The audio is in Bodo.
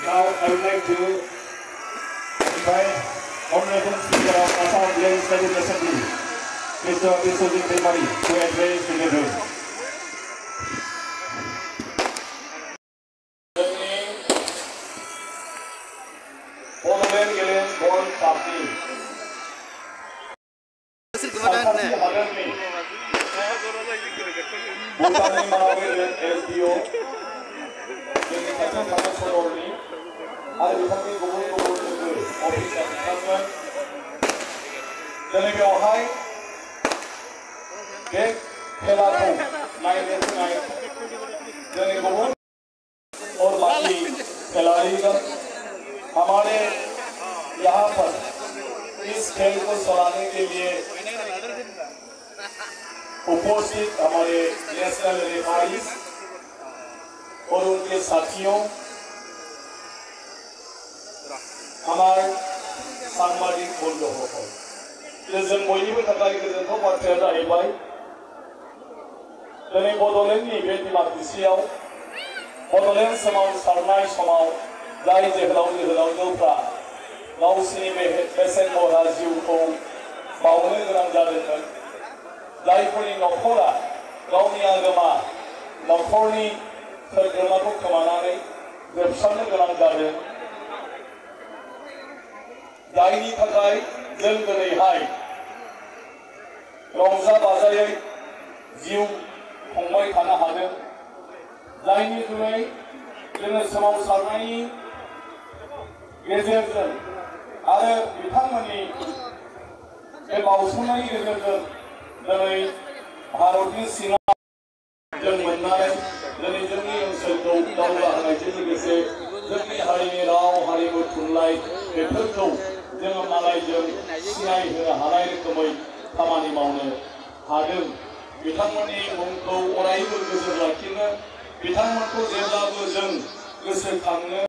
Now I would like to invite Honorable Speaker of Assam Legislative Assembly, Mr. Biswajit Temari, to address the gathering. Bodoland Gillian's Ball Party. Bodoland Manager LPO. आरो बिथांनि गुबुन गुबुन लोगो अफिसार बिथांमोन दिनै बेवहाय बे खेलाखौ नायनो फैनाय जोंनि गुबुन और बाकी खिलाड़ीगण हमारे यहाँ पर इस खेल को चलाने के लिए उपस्थित हमारे नेशनल रेफरीज और उनके साथियों हमारे सांबादिक बंधुफोर जों बयनिबो थाखाय गोजोनथाव बाथ्राया जाहैबाय दिनै बड'लेण्डनि बे डिमाकुसियाव बड'लेण्ड सोमावसारनाय समाव जाय जोहोलाव जोहोलावजोफ्रा गावसिनि बेसेन बह्रा जिउखौ बावनो गोनां जादोंमोन जायफोरनि न'खरा गावनि आगोमा न'खरनि सोद्रोमाखौ खोमानानै जोबस्रांनो गोनां जादों जायनि थाखाय जों दिनैहाय रंजा बाजायै जिउ खुंबाय थानो हादों जायनि जुनै जोङो सोमावसारनायनि गेजेरजों आरो बिथांमोननि बे बावसोमनायनि गेजेरजों दिनै भारतनि सिङाव जों मोननानै दिनै जोंनि ओनसोलखौ दावगाहोनायजों लोगोसे जोंनि हारिनि राव हारिमु थुनलाइ बेफोरखौ जोङो मालायजों सिनाय होनो हानाय रोखोमै खामानि मावनो हादों बिथांमोननि मुंखौ अरायबो गोजोर लाखिनो बिथांमोनखौ जेब्लाबो जों गोसोखांनो